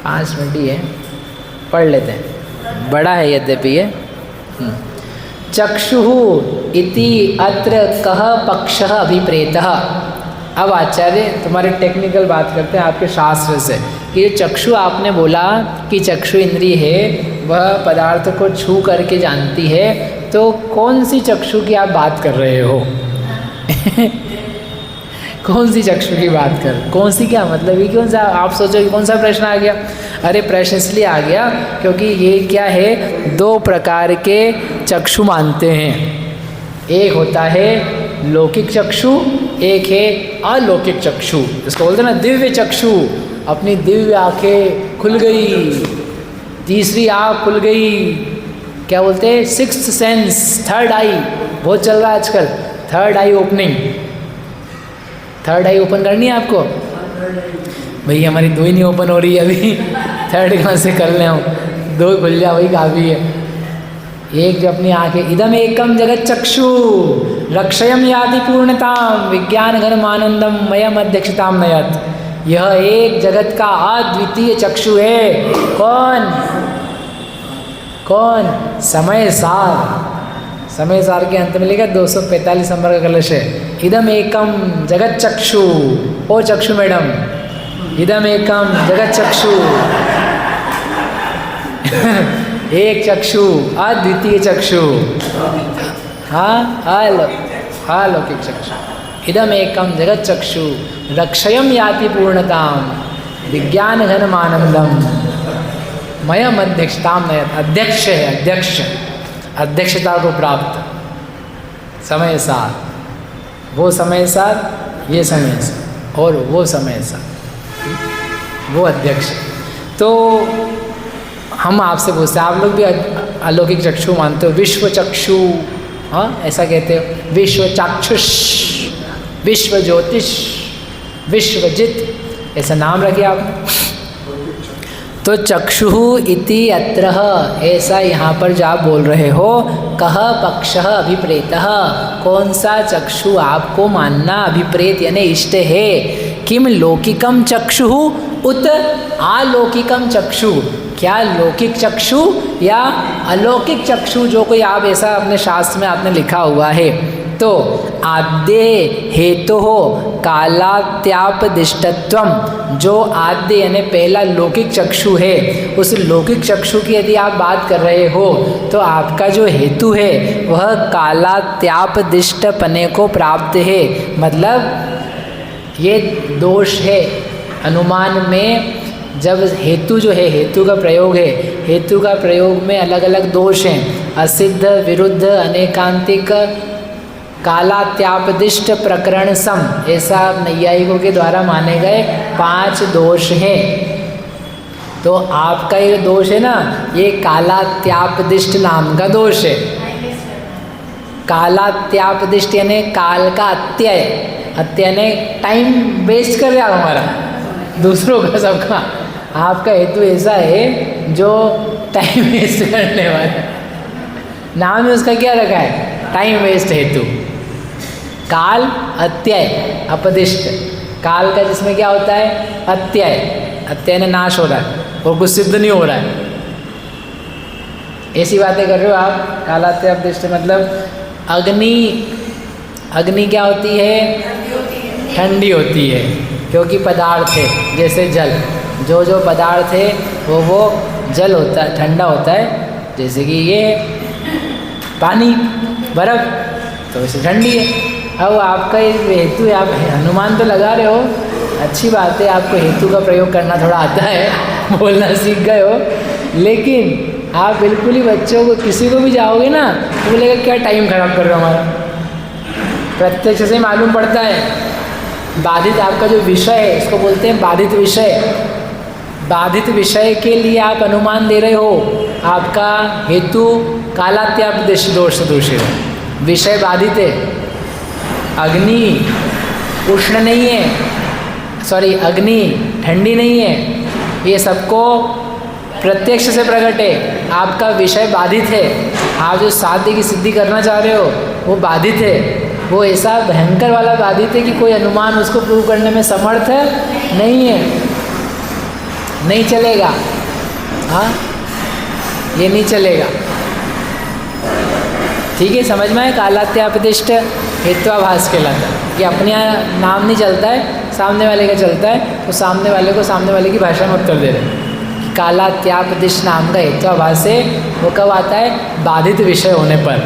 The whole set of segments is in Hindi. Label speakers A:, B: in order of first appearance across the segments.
A: 5 मिनट ही है, पढ़ लेते हैं, बड़ा है यद्यपि ये। चक्षुः इति अत्र कः पक्षः अभिप्रेतः। अब आचार्य तुम्हारे टेक्निकल बात करते हैं आपके शास्त्र से कि ये चक्षु आपने बोला कि चक्षु इंद्रिय है, वह पदार्थ को छू करके जानती है, तो कौन सी चक्षु की आप बात कर रहे हो? कौन सी चक्षु की बात कर, कौन सी क्या मतलब ये कौन सा, आप सोचो कि कौन सा प्रश्न आ गया? अरे प्रश्न इसलिए आ गया क्योंकि ये क्या है, 2 प्रकार के चक्षु मानते हैं। एक होता है लौकिक चक्षु, एक है अलौकिक चक्षु। इसको बोलते हैं ना दिव्य चक्षु, अपनी दिव्य आंखें खुल गई, तीसरी आँख खुल गई, क्या बोलते हैं 6th सेंस, 3rd आई बहुत चल रहा है आजकल, 3rd I opening. 3rd I open करनी है आपको? भाई हमारी 2 ही नहीं ओपन हो रही है अभी, 3rd कहाँ से कर ले हम, 2 खुल जा वही काफ़ी है। एक जो अपनी आंखें, इदम एकम जगत चक्षु रक्षयम याति पूर्णताम विज्ञान घनम आनंदम मयम अध्यक्षताम नयत। यह एक जगत का अद्वितीय चक्षु है। कौन? कौन? समय सार। समय सार के अंत में लिखा 245 नंबर का कलश है। इदम एकम जगत चक्षु, ओ चक्षु मैडम, इदम एकम जगत चक्षु एक चक्षु, अद्वितीय चक्षु, हाँ अलौकिक चक्षु। इदम एकम जगत चक्षु रक्षयम याति पूर्णताम विज्ञान घनम आनंदम मयम अध्यक्षताम नयत। अध्यक्ष है, अध्यक्ष, अध्यक्षता को प्राप्त। समय सार, वो समय सार, ये समय सार, और वो समय सार, वो अध्यक्ष। तो हम आपसे पूछते हैं, आप लोग भी अलौकिक चक्षु मानते हो, विश्व चक्षु, हाँ ऐसा कहते हो, विश्व चाक्षुष, विश्व ज्योतिष, विश्वजित, ऐसा नाम रखे आपने। तो चक्षु इति अत्र, ऐसा यहाँ पर जो आप बोल रहे हो, कह पक्षः अभिप्रेतः, कौन सा चक्षु आपको मानना अभिप्रेत यानी इष्ट है? किम लौकिकम चक्षु उत अलौकिकम चक्षु, क्या लौकिक चक्षु या अलौकिक चक्षु, जो कोई आप ऐसा अपने शास्त्र में आपने लिखा हुआ है। तो आद्य हेतु हो कालात्यापदिष्टत्वम, जो आद्य यानी पहला लौकिक चक्षु है, उस लौकिक चक्षु की यदि आप बात कर रहे हो तो आपका जो हेतु है वह कालात्यापदिष्टपने को प्राप्त है। मतलब ये दोष है अनुमान में, जब हेतु जो है, हेतु का प्रयोग है, हेतु का प्रयोग में अलग अलग दोष हैं, असिद्ध, विरुद्ध, अनेकांतिक, कालात्यापदिष्ट, प्रकरण सम, ऐसा नैयायिकों के द्वारा माने गए 5 दोष हैं। तो आपका ये दोष है ना, ये कालात्यापदिष्ट नाम का दोष है। कालात्यापदिष्ट यानी काल का अत्यय, अत्यय यानी टाइम वेस्ट कर रहा हमारा, दूसरों का, सबका। आपका हेतु ऐसा है जो टाइम वेस्ट करने वाला, नाम है उसका क्या रखा है, टाइम वेस्ट हेतु। काल अत्यय अपदिष्ट, काल का जिसमें क्या होता है अत्यय, अत्यय ने नाश हो रहा है और कुछ सिद्ध नहीं हो रहा है, ऐसी बातें कर रहे हो आप। कालात्यय अपदिष्ट मतलब अग्नि, अग्नि क्या होती है, ठंडी होती है, क्योंकि पदार्थ है, जैसे जल, जो जो पदार्थ है वो जल होता है, ठंडा होता है, जैसे कि ये पानी, बर्फ, तो वैसे ठंडी है। अब आपका ये हेतु है, आप अनुमान तो लगा रहे हो, अच्छी बात है, आपको हेतु का प्रयोग करना थोड़ा आता है, बोलना सीख गए हो, लेकिन आप बिल्कुल ही बच्चों को, किसी को भी जाओगे ना तो बोलेगा क्या टाइम खराब कर रहे हो हमारा। प्रत्यक्ष से मालूम पड़ता है, बाधित आपका जो विषय है इसको बोलते हैं बाधित विषय। बाधित विषय के लिए आप अनुमान दे रहे हो, आपका हेतु कालात्यापदिष्ट दोष दूषित है, विषय बाधित है। अग्नि उष्ण नहीं है, सॉरी अग्नि ठंडी नहीं है, ये सबको प्रत्यक्ष से प्रकट है। आपका विषय बाधित है, आप जो साध्य की सिद्धि करना चाह रहे हो वो बाधित है, वो ऐसा भयंकर वाला बाधित है कि कोई अनुमान उसको प्रूव करने में समर्थ नहीं है। नहीं चलेगा। हाँ, ये नहीं चलेगा। ठीक है, समझ में आए? कालात्यापदिष्ट हेत्वाभास कहलाता है। ये अपने नाम नहीं चलता है, सामने वाले का चलता है, तो सामने वाले को सामने वाले की भाषा में उत्तर दे रहे हैं। कालात्यापदिष्ट नाम का हेत्वाभास है, वो कब आता है? बाधित विषय होने पर,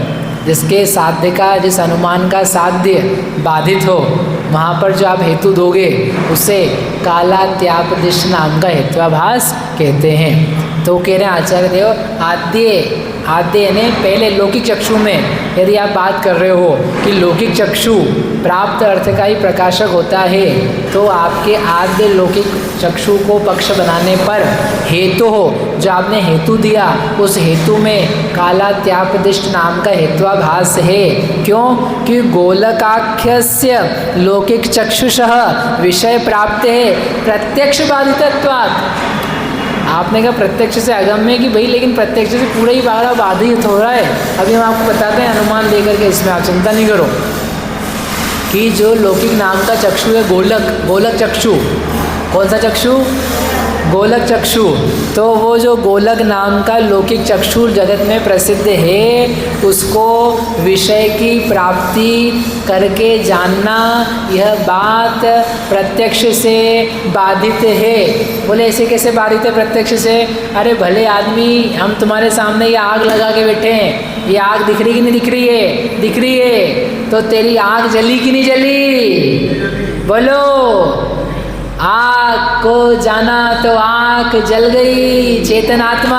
A: जिसके साध्य का, जिस अनुमान का साध्य बाधित हो, वहाँ पर जो आप हेतु दोगे उसे कालात्यापदिष्ट नाम का हेत्वाभास कहते हैं। तो कह रहे हैं आचार्य देव, आद्य यानी पहले लौकिक चक्षु में यदि आप बात कर रहे हो कि लौकिक चक्षु प्राप्त अर्थ का ही प्रकाशक होता है, तो आपके आद्य लौकिक चक्षु को पक्ष बनाने पर हेतु हो, जो आपने हेतु दिया उस हेतु में कालात्यापदिष्ट नाम का हेत्वाभास है। क्यों? कि गोलकाख्यस्य लौकिक चक्षुषः विषय प्राप्त है प्रत्यक्ष बाधितत्वात्। आपने कहा प्रत्यक्ष से अगम्य कि भाई, लेकिन प्रत्यक्ष से पूरा ही बाधित हो रहा है। अभी हम आपको बताते हैं अनुमान लेकर के, इसमें आप चिंता नहीं करो। कि जो लौकिक नाम का चक्षु है गोलक चक्षु, कौन सा चक्षु? गोलक चक्षु। तो वो जो गोलक नाम का लौकिक चक्षु जगत में प्रसिद्ध है, उसको विषय की प्राप्ति करके जानना, यह बात प्रत्यक्ष से बाधित है। बोले ऐसे कैसे बाधित है प्रत्यक्ष से? अरे भले आदमी, हम तुम्हारे सामने ये आग लगा के बैठे हैं, ये आग दिख रही कि नहीं दिख रही है? दिख रही है। तो तेरी आग जली कि नहीं जली? बोलो। आग को जाना तो आग जल गई, चेतन आत्मा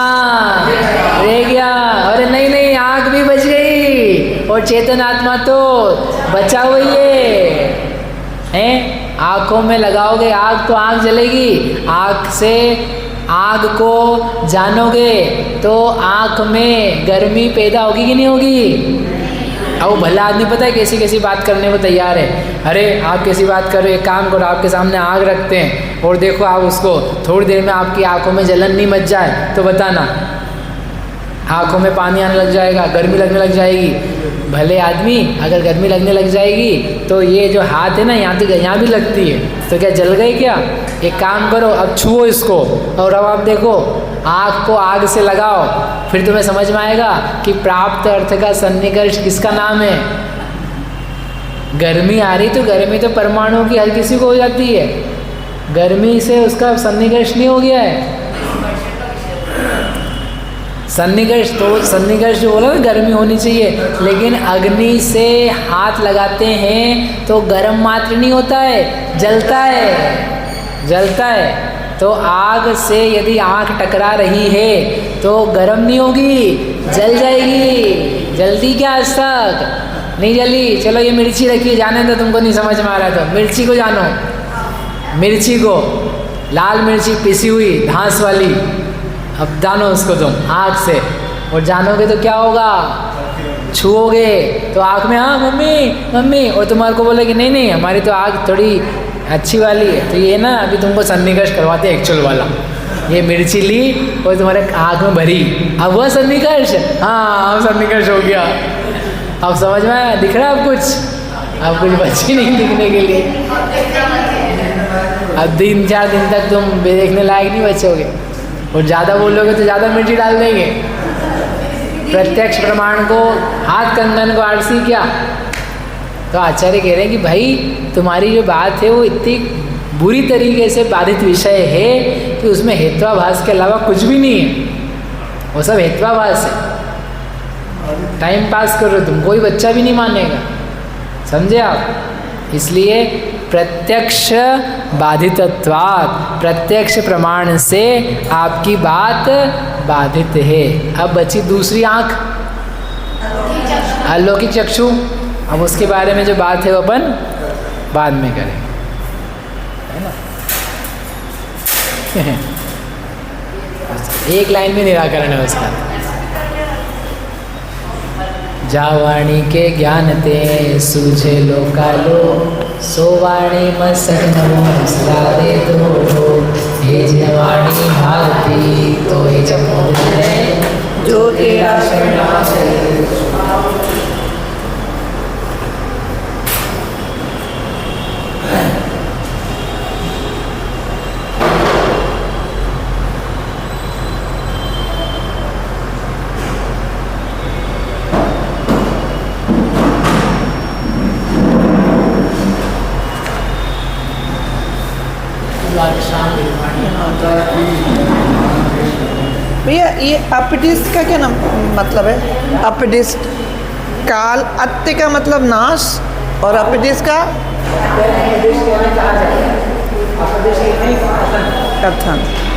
A: रह गया। अरे नहीं, आग भी बच गई और चेतन आत्मा तो बचा हुई है। आँखों में लगाओगे आग तो आग जलेगी। आँख से आग को जानोगे तो आँख में गर्मी पैदा होगी कि नहीं होगी? अब भला आदमी पता है कैसी कैसी बात करने को तैयार है। अरे आप कैसी बात कर रहे हो, एक काम करो, आपके सामने आग रखते हैं और देखो आप उसको थोड़ी देर में आपकी आंखों में जलन नहीं मच जाए तो बताना। आंखों में पानी आने लग जाएगा, गर्मी लगने लग जाएगी। भले आदमी अगर गर्मी लगने लग जाएगी तो ये जो हाथ है ना, यहाँ भी लगती है, तो क्या जल गए क्या? एक काम करो, अब छुओ इसको और अब आप देखो, आग को आग से लगाओ, फिर तुम्हें समझ में आएगा कि प्राप्त अर्थ का सन्निकर्ष किसका नाम है। गर्मी आ रही तो गर्मी तो परमाणु की हर किसी को हो जाती है, गर्मी से उसका सन्निकर्ष नहीं हो गया है। सन्निकर्ष जो बोला ना, गर्मी होनी चाहिए, लेकिन अग्नि से हाथ लगाते हैं तो गर्म मात्र नहीं होता है, जलता है। तो आग से यदि आँख टकरा रही है तो गर्म नहीं होगी, जल जाएगी। जल्दी क्या आज तक नहीं जली? चलो ये मिर्ची रखिए, जाने दो, तुमको नहीं समझ में आ रहा तो मिर्ची को जानो, मिर्ची को, लाल मिर्ची पिसी हुई घास वाली, अब जानो उसको तुम आँख से, और जानोगे तो क्या होगा? छुओगे तो आँख में हाँ मम्मी, और तुम्हारे को बोले कि नहीं हमारी तो आँख थोड़ी अच्छी वाली है। तो ये ना अभी तुमको सन्निकर्ष करवाते हैं एक्चुअल वाला। ये मिर्ची ली और तुम्हारे आँख में भरी, अब वह सन्निकर्ष, हाँ अब सन्निकर्ष हो गया। अब समझ में आया? दिख रहा है अब कुछ बची नहीं दिखने के लिए। अब 3-4 दिन तक तुम देखने लायक नहीं बचोगे, और ज़्यादा बोलोगे तो ज़्यादा मिर्ची डाल देंगे। प्रत्यक्ष प्रमाण को, हाथ कंगन को आरसी क्या? तो आचार्य कह रहे हैं कि भाई तुम्हारी जो बात है वो इतनी बुरी तरीके से बाधित विषय है कि उसमें हेत्वाभास के अलावा कुछ भी नहीं है, वो सब हेत्वाभास है। टाइम पास कर रहे हो तुम, कोई बच्चा भी नहीं मानेगा, समझे आप? इसलिए प्रत्यक्ष बाधितत्वात्, प्रत्यक्ष प्रमाण से आपकी बात बाधित है। अब बची दूसरी आँख, अलौकिक चक्षु। अब उसके बारे में जो बात है वो अपन बाद में करेंगे, है ना? एक लाइन में निराकरण है उसका। जावाणी के ज्ञान ते सूझे लोकालो, सोवाणी मसला दे दो, हे जवाणी भारती तो हे जमोद है जो तेरा शरणागत है। द्वादशाम
B: भैया ये अपदिष्ट का क्या नाम मतलब है? अपदिष्ट काल, अत्य का मतलब नाश और अपदिष्ट का कथन।